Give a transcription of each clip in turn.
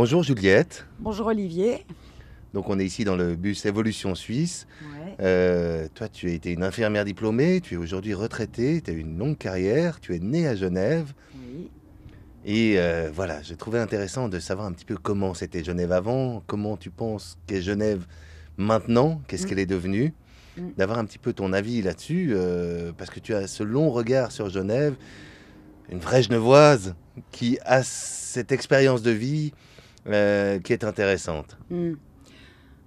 Bonjour Juliette, Bonjour Olivier. donc on est ici dans le bus Évolution Suisse. Ouais. Toi tu as été une infirmière diplômée, tu es aujourd'hui retraitée, tu as eu une longue carrière, tu es née à Genève. Oui. Et voilà, j'ai trouvé intéressant de savoir un petit peu comment c'était Genève avant, comment tu penses qu'est Genève maintenant, qu'est-ce Mm, qu'elle est devenue, mm. d'avoir un petit peu ton avis là-dessus, parce que tu as ce long regard sur Genève, une vraie Genevoise qui a cette expérience de vie qui est intéressante. Mm.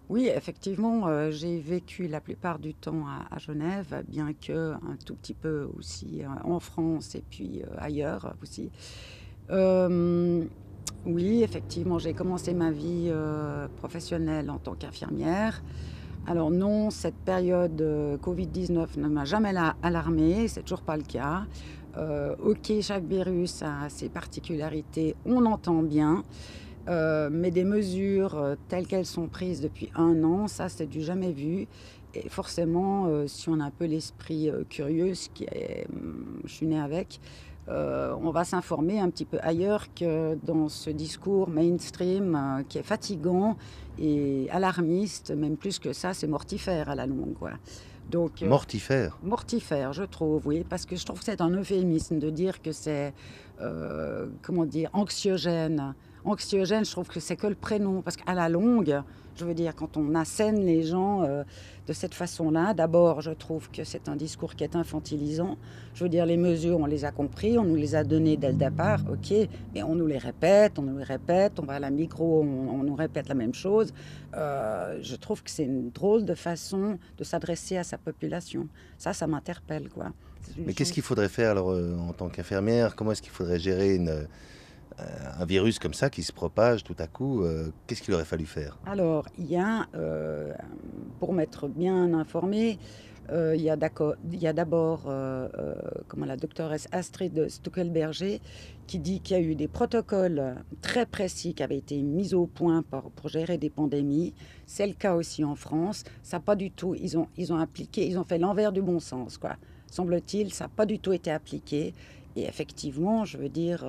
Oui, effectivement, j'ai vécu la plupart du temps à Genève, bien que un tout petit peu aussi en France et puis ailleurs aussi. Euh, oui, effectivement, j'ai commencé ma vie professionnelle en tant qu'infirmière. Alors non, cette période Covid-19 ne m'a jamais alarmée, c'est toujours pas le cas. Ok, chaque virus a ses particularités, on entend bien. Mais des mesures telles qu'elles sont prises depuis un an, ça c'est du jamais vu. Et forcément, si on a un peu l'esprit curieux, je suis née avec, on va s'informer un petit peu ailleurs que dans ce discours mainstream qui est fatigant et alarmiste, même plus que ça, c'est mortifère à la longue, quoi. Donc, Mortifère. mortifère, je trouve, oui, parce que je trouve que c'est un euphémisme de dire que c'est, comment dire, anxiogène. Anxiogène, je trouve que c'est que le prénom, parce qu'à la longue, je veux dire, quand on assène les gens de cette façon-là, d'abord, je trouve que c'est un discours qui est infantilisant. Je veux dire, les mesures, on les a compris, on nous les a données dès le départ, ok, mais on nous les répète, on nous les répète, on va à la micro, on nous répète la même chose. Je trouve que c'est une drôle de façon de s'adresser à sa population. Ça m'interpelle, quoi. C'est une Mais qu'est-ce chose. qu'il faudrait faire alors en tant qu'infirmière? Comment est-ce qu'il faudrait gérer un virus comme ça qui se propage tout à coup? Qu'est-ce qu'il aurait fallu faire? Alors, il y a, pour m'être bien informé, il y a d'abord comment la doctoresse Astrid Stuckelberger qui dit qu'il y a eu des protocoles très précis qui avaient été mis au point pour gérer des pandémies. C'est le cas aussi en France. Ça pas du tout, ils ont appliqué, ils ont fait l'envers du bon sens, quoi. Semble-t-il, ça n'a pas du tout été appliqué. Et effectivement, je veux dire,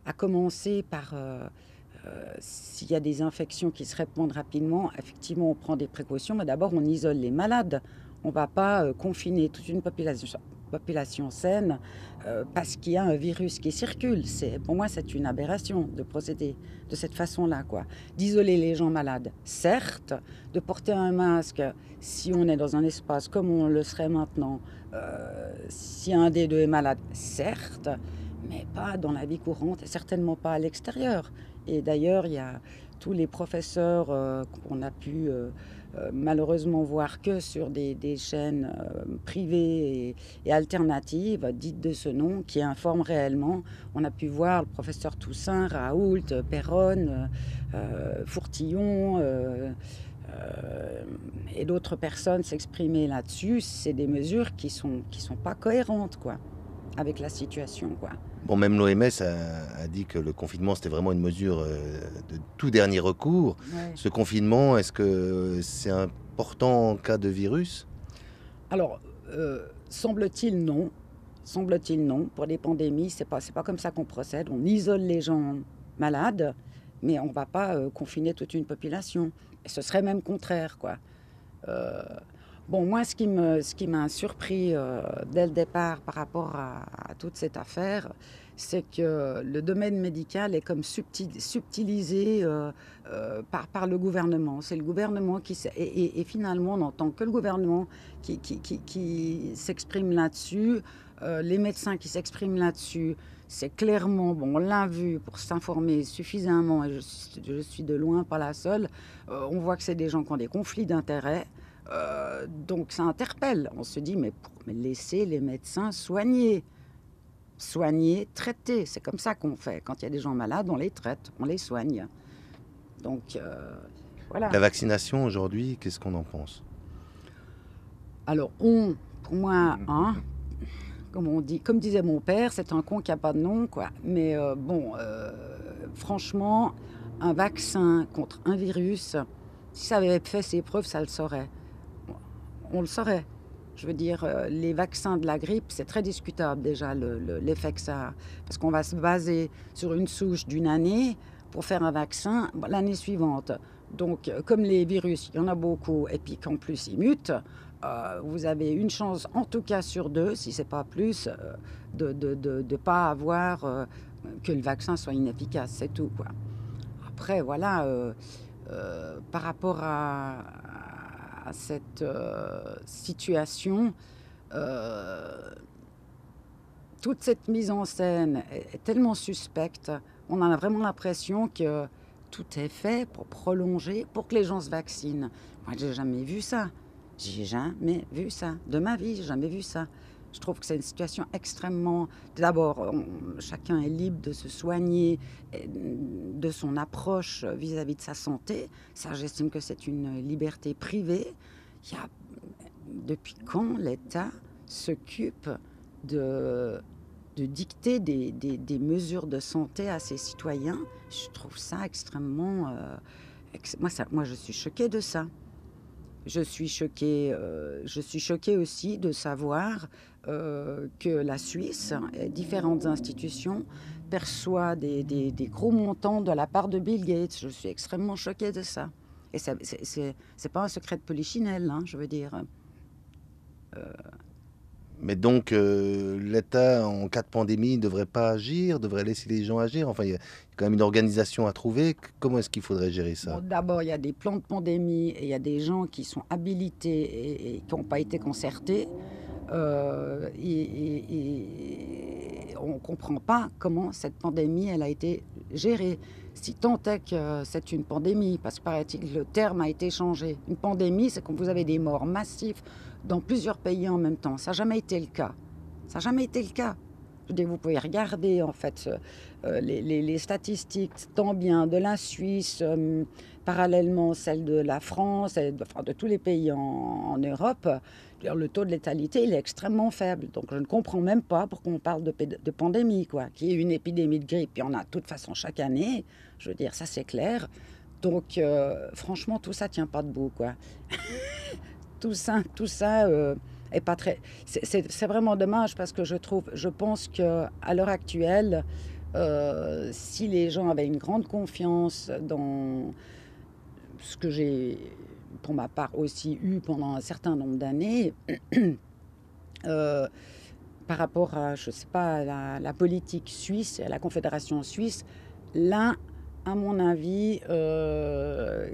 à commencer par s'il y a des infections qui se répandent rapidement, effectivement, on prend des précautions, mais d'abord, on isole les malades. On ne va pas confiner toute une population saine parce qu'il y a un virus qui circule. Pour moi, c'est une aberration de procéder de cette façon-là, quoi. D'isoler les gens malades, certes, de porter un masque si on est dans un espace comme on le serait maintenant, si un des deux est malade, certes, mais pas dans la vie courante et certainement pas à l'extérieur. Et d'ailleurs, il y a tous les professeurs qu'on a pu malheureusement voir que sur des chaînes privées et alternatives, dites de ce nom, qui informent réellement. On a pu voir le professeur Toussaint, Raoult, Perronne, Fourtillon et d'autres personnes s'exprimer là-dessus. C'est des mesures qui sont pas cohérentes, quoi, avec la situation, quoi. Bon, même l'OMS a dit que le confinement, c'était vraiment une mesure de tout dernier recours. Ouais. Ce confinement, est-ce que c'est important en cas de virus? Alors, semble-t-il non. Semble-t-il non. Pour des pandémies, c'est pas comme ça qu'on procède. On isole les gens malades, mais on ne va pas confiner toute une population. Et ce serait même contraire, quoi. Euh, bon, moi, ce qui m'a surpris dès le départ par rapport à toute cette affaire, c'est que le domaine médical est comme subtilisé par le gouvernement. C'est le gouvernement et finalement, on n'entend que le gouvernement qui s'exprime là-dessus, les médecins qui s'expriment là-dessus. C'est clairement, bon, on l'a vu pour s'informer suffisamment, et je suis de loin pas la seule, on voit que c'est des gens qui ont des conflits d'intérêts. Donc ça interpelle. On se dit, mais laissez les médecins soigner. Soigner, traiter. C'est comme ça qu'on fait. Quand il y a des gens malades, on les traite, on les soigne. Donc voilà. La vaccination aujourd'hui, qu'est-ce qu'on en pense? Alors pour moi, hein, comme on dit, comme disait mon père, c'est un con qui n'a pas de nom, quoi. Mais bon, franchement, un vaccin contre un virus, si ça avait fait ses preuves, ça le saurait. On le saurait. Je veux dire, les vaccins de la grippe, c'est très discutable déjà l'effet que ça a. Parce qu'on va se baser sur une souche d'une année pour faire un vaccin l'année suivante. Donc, comme les virus, il y en a beaucoup, et puis qu'en plus ils mutent, vous avez une chance, en tout cas sur deux, si c'est pas plus, de ne pas avoir que le vaccin soit inefficace, c'est tout, quoi. Après, voilà, par rapport à cette situation, euh, toute cette mise en scène est tellement suspecte, on a vraiment l'impression que tout est fait pour prolonger, pour que les gens se vaccinent. Moi, j'ai jamais vu ça. J'ai jamais vu ça. De ma vie, j'ai jamais vu ça. Je trouve que c'est une situation extrêmement... D'abord, chacun est libre de se soigner, de son approche vis-à-vis de sa santé. Ça, j'estime que c'est une liberté privée. Il y a... Depuis quand l'État s'occupe de, de dicter des mesures de santé à ses citoyens? Je trouve ça extrêmement... moi, je suis choquée de ça. Je suis choquée aussi de savoir que la Suisse et différentes institutions perçoivent des gros montants de la part de Bill Gates. Je suis extrêmement choquée de ça. Et c'est pas un secret de polichinelle, hein, je veux dire. Mais donc, l'État, en cas de pandémie, ne devrait pas agir, devrait laisser les gens agir. Enfin, il y a quand même une organisation à trouver. Comment est-ce qu'il faudrait gérer Bon, ça? d'abord, il y a des plans de pandémie et il y a des gens qui sont habilités et qui n'ont pas été concertés. Et on ne comprend pas comment cette pandémie elle a été gérée. Si tant est que c'est une pandémie, parce que paraît-il que le terme a été changé. Une pandémie, c'est quand vous avez des morts massifs dans plusieurs pays en même temps. Ça n'a jamais été le cas. Ça n'a jamais été le cas. Je veux dire, vous pouvez regarder en fait les statistiques, tant bien de la Suisse, parallèlement celles de la France, enfin, de tous les pays en Europe. Le taux de létalité il est extrêmement faible. Donc je ne comprends même pas pourquoi on parle de pandémie, quoi. Qu'il y ait une épidémie de grippe, il y en a de toute façon chaque année. Je veux dire, ça c'est clair. Donc franchement, tout ça tient pas debout, quoi. Tout ça est pas très. C'est vraiment dommage parce que je pense que à l'heure actuelle, si les gens avaient une grande confiance dans ce que j'ai, pour ma part, aussi eu pendant un certain nombre d'années, euh, par rapport à, je sais pas, la politique suisse, à la Confédération suisse, là, à mon avis,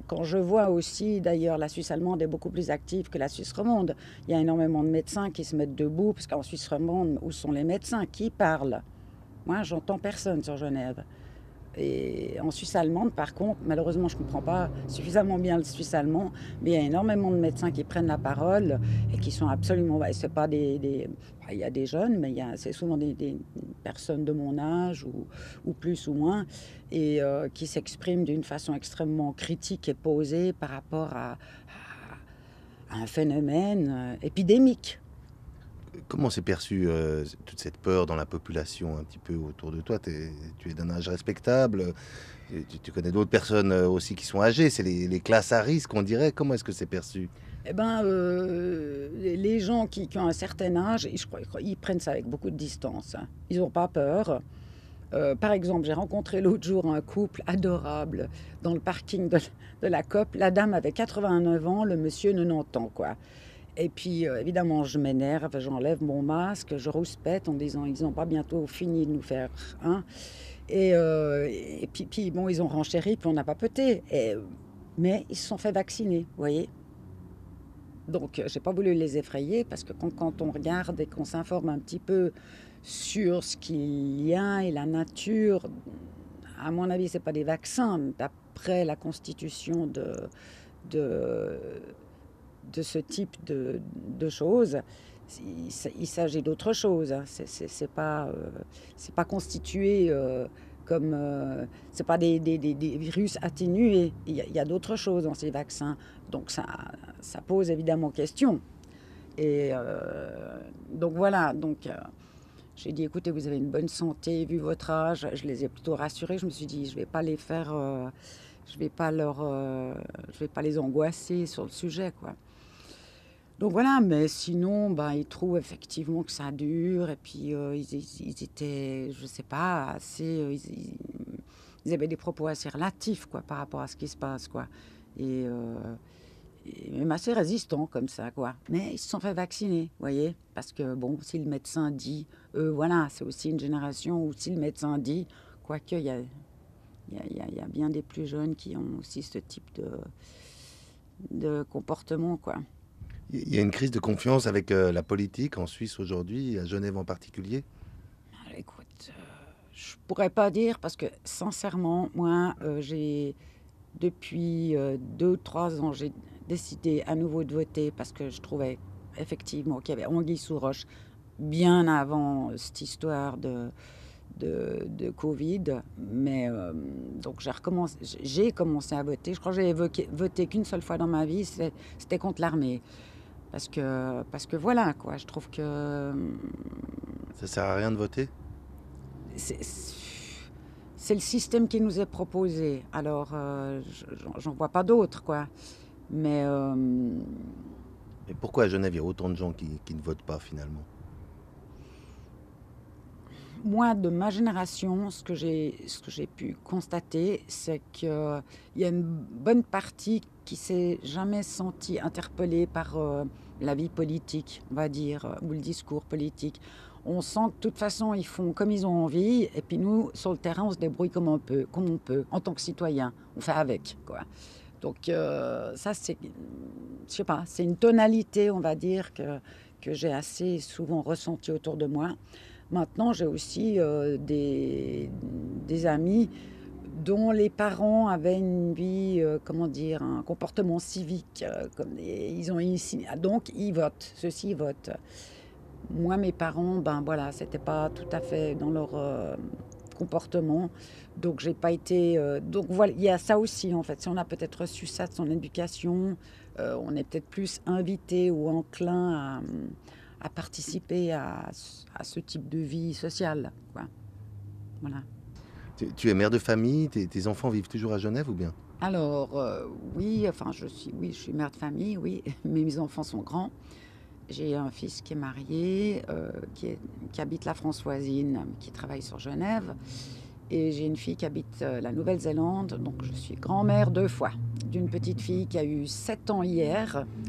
quand je vois aussi, d'ailleurs, la Suisse allemande est beaucoup plus active que la Suisse romande. Il y a énormément de médecins qui se mettent debout, parce qu'en Suisse romande, où sont les médecins? Qui parlent? Moi, j'entends personne sur Genève. Et en Suisse allemande, par contre, malheureusement, je ne comprends pas suffisamment bien le suisse allemand, mais il y a énormément de médecins qui prennent la parole et qui sont absolument. C'est pas il y a des jeunes, mais c'est souvent des personnes de mon âge ou plus ou moins, et qui s'expriment d'une façon extrêmement critique et posée par rapport à un phénomène épidémique. Comment c'est perçu, toute cette peur dans la population un petit peu autour de toi? Tu es d'un âge respectable, tu connais d'autres personnes aussi qui sont âgées, c'est les classes à risque, on dirait. Comment est-ce que c'est perçu? Eh ben, les gens qui ont un certain âge, je crois, ils prennent ça avec beaucoup de distance, hein. Ils n'ont pas peur. Par exemple, j'ai rencontré l'autre jour un couple adorable dans le parking de la COP. La dame avait 89 ans, le monsieur 90 ans, quoi. Et puis, évidemment, je m'énerve, j'enlève mon masque, je rouspète en disant ils n'ont pas bientôt fini de nous faire un. Et puis, bon, ils ont renchéri, puis on n'a pas papoté. Mais ils se sont fait vacciner, vous voyez. Donc, j'ai pas voulu les effrayer parce que quand on regarde et qu'on s'informe un petit peu sur ce qu'il y a et la nature, à mon avis, c'est pas des vaccins. D'après la constitution de, de ce type de choses, il s'agit d'autre chose, hein. C'est pas constitué comme. C'est pas des virus atténués. Il y a d'autres choses dans ces vaccins. Donc ça pose évidemment question. Et donc voilà. Donc j'ai dit écoutez, vous avez une bonne santé, vu votre âge. Je les ai plutôt rassurés. Je me suis dit je vais pas les faire. Je vais pas les angoisser sur le sujet, quoi. Donc voilà, mais sinon, bah, ils trouvent effectivement que ça dure. Et puis, ils étaient, je sais pas, assez. Ils avaient des propos assez relatifs, quoi, par rapport à ce qui se passe, quoi. Et, euh, et même assez résistants, comme ça, quoi. Mais ils se sont fait vacciner, vous voyez. Parce que, bon, si le médecin dit. Voilà, c'est aussi une génération où si le médecin dit. Quoique, il y a bien des plus jeunes qui ont aussi ce type de comportement, quoi. Il y a une crise de confiance avec la politique en Suisse aujourd'hui, à Genève en particulier. Écoute, je pourrais pas dire parce que sincèrement, moi, j'ai depuis 2 ou 3 ans, j'ai décidé à nouveau de voter parce que je trouvais effectivement qu'il y avait anguille sous roche bien avant cette histoire de Covid. Mais donc j'ai commencé à voter. Je crois que j'ai voté qu'une seule fois dans ma vie, c'était contre l'armée. Parce que voilà, quoi, je trouve que Ça sert à rien de voter? c'est c'est le système qui nous est proposé. Alors, j'en vois pas d'autres, quoi. Mais Et pourquoi à Genève, il y a autant de gens qui ne votent pas finalement? moi, de ma génération, ce que j'ai pu constater, c'est qu'il y a une bonne partie qui s'est jamais sentie interpellée par la vie politique, on va dire, ou le discours politique. On sent que de toute façon, ils font comme ils ont envie, et puis nous, sur le terrain, on se débrouille comme on peut, en tant que citoyen. On fait avec, quoi. Donc ça, je sais pas, c'est une tonalité, on va dire, que j'ai assez souvent ressentie autour de moi. Maintenant, j'ai aussi des amis dont les parents avaient une vie, comment dire, un comportement civique. Ils ont ici, donc ils votent, ceux-ci votent. Moi, mes parents, ben voilà, c'était pas tout à fait dans leur comportement. Donc, j'ai pas été. Donc, voilà, il y a ça aussi, en fait. Si on a peut-être reçu ça de son éducation, on est peut-être plus invité ou enclin à participer à ce type de vie sociale, quoi. Voilà. Tu es mère de famille, tes enfants vivent toujours à Genève ou bien? Alors, oui, enfin, oui, je suis mère de famille, oui, mais mes enfants sont grands. J'ai un fils qui est marié, qui habite la France voisine, qui travaille sur Genève. Et j'ai une fille qui habite la Nouvelle-Zélande. Donc je suis grand-mère 2 fois. D'une petite fille qui a eu 7 ans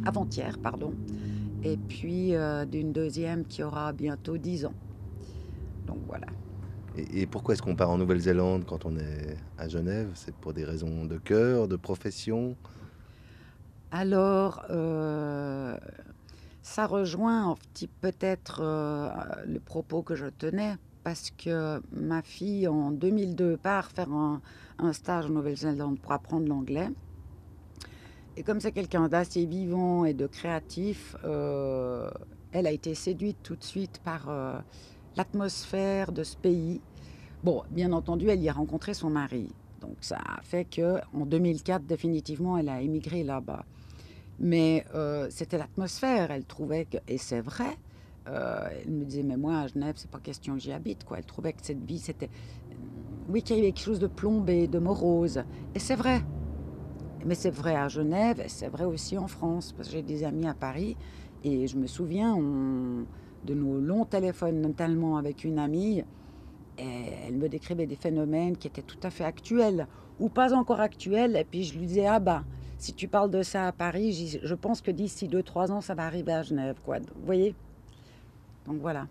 avant-hier, pardon. Et puis d'une deuxième qui aura bientôt 10 ans. Donc voilà. Et pourquoi est-ce qu'on part en Nouvelle-Zélande quand on est à Genève? C'est pour des raisons de cœur, de profession? Alors, ça rejoint un petit peut-être le propos que je tenais, parce que ma fille, en 2002, part faire un stage en Nouvelle-Zélande pour apprendre l'anglais. Et comme c'est quelqu'un d'assez vivant et de créatif, elle a été séduite tout de suite par l'atmosphère de ce pays. Bon, bien entendu, elle y a rencontré son mari. Donc ça a fait qu'en 2004, définitivement, elle a émigré là-bas. Mais c'était l'atmosphère. Elle trouvait que, et c'est vrai, elle me disait, mais moi à Genève, c'est pas question que j'y habite, quoi. Elle trouvait que cette vie, c'était, oui, qu'il y avait quelque chose de plombé, de morose. Et c'est vrai. Mais c'est vrai à Genève, et c'est vrai aussi en France, parce que j'ai des amis à Paris, et je me souviens de nos longs téléphones, notamment avec une amie, et elle me décrivait des phénomènes qui étaient tout à fait actuels, ou pas encore actuels, et puis je lui disais, ah bah, si tu parles de ça à Paris, je pense que d'ici 2 ou 3 ans, ça va arriver à Genève, quoi. Vous voyez? Donc voilà.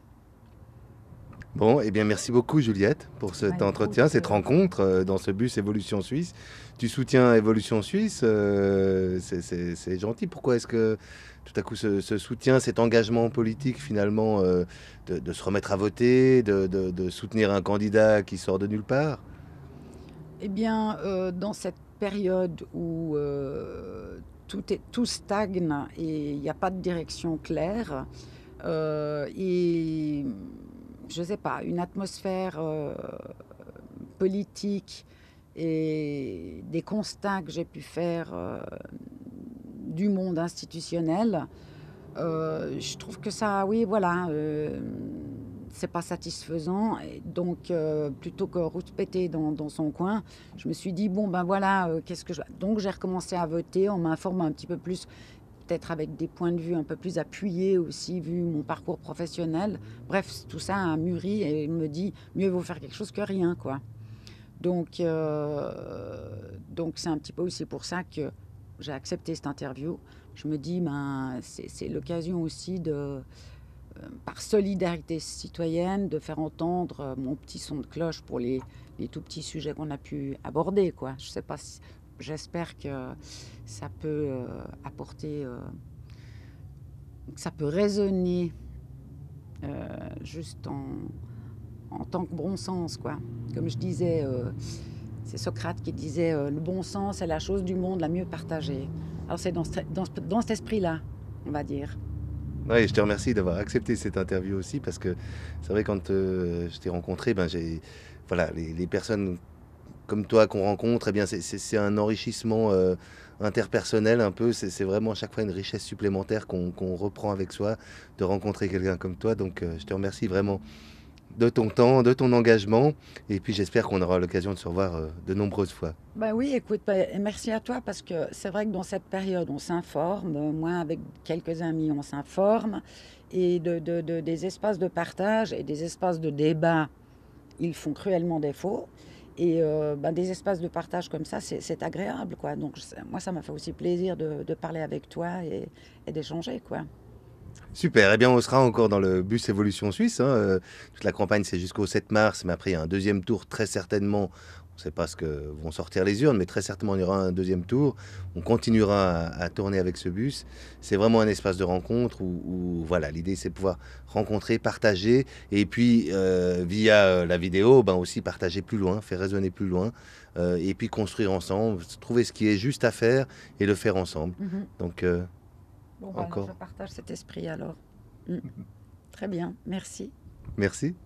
Bon, eh bien merci beaucoup Juliette pour Bah, cet écoute, entretien, cette rencontre dans ce bus Évolution Suisse. Tu soutiens Évolution Suisse, c'est gentil. Pourquoi est-ce que tout à coup ce soutien, cet engagement politique finalement de se remettre à voter, de soutenir un candidat qui sort de nulle part? eh bien, dans cette période où tout stagne et il n'y a pas de direction claire, et je ne sais pas, une atmosphère politique et des constats que j'ai pu faire du monde institutionnel, je trouve que ça, oui, voilà, c'est pas satisfaisant. Et donc, plutôt que rouspéter dans son coin, je me suis dit, bon, ben voilà, qu'est-ce que je. Donc, j'ai recommencé à voter en m'informant un petit peu plus. peut-être avec des points de vue un peu plus appuyés aussi, vu mon parcours professionnel. Bref, tout ça a mûri et il me dit mieux vaut faire quelque chose que rien, quoi. Donc c'est un petit peu aussi pour ça que j'ai accepté cette interview. Je me dis, ben, c'est l'occasion aussi par solidarité citoyenne, de faire entendre mon petit son de cloche pour les tout petits sujets qu'on a pu aborder, quoi. Je sais pas si, j'espère que ça peut apporter, que ça peut résonner juste en tant que bon sens, quoi. Comme je disais, c'est Socrate qui disait le bon sens est la chose du monde la mieux partagée. Alors c'est dans cet esprit-là, on va dire. Ouais, je te remercie d'avoir accepté cette interview aussi parce que c'est vrai quand je t'ai rencontré, ben voilà, les personnes comme toi qu'on rencontre, eh bien c'est un enrichissement interpersonnel un peu. C'est vraiment à chaque fois une richesse supplémentaire qu'on reprend avec soi de rencontrer quelqu'un comme toi. Donc je te remercie vraiment de ton temps, de ton engagement. Et puis j'espère qu'on aura l'occasion de se revoir de nombreuses fois. Ben oui, écoute, merci à toi parce que c'est vrai que dans cette période, on s'informe. Moi, avec quelques amis, on s'informe. Et des espaces de partage et des espaces de débat, ils font cruellement défaut. Et ben, des espaces de partage comme ça, c'est agréable, quoi. Donc moi, ça m'a fait aussi plaisir de parler avec toi et d'échanger, quoi. Super, eh bien on sera encore dans le bus Évolution Suisse, hein. Toute la campagne c'est jusqu'au 7 mars, mais après il y a un deuxième tour très certainement. On ne sait pas ce que vont sortir les urnes, mais très certainement il y aura un deuxième tour. On continuera à tourner avec ce bus. C'est vraiment un espace de rencontre où, voilà, l'idée c'est de pouvoir rencontrer, partager, et puis via la vidéo, ben aussi partager plus loin, faire résonner plus loin, et puis construire ensemble, trouver ce qui est juste à faire et le faire ensemble. Mhm. Donc Bon, ben alors, je encore, partage cet esprit alors. Mm. Très bien, merci. merci.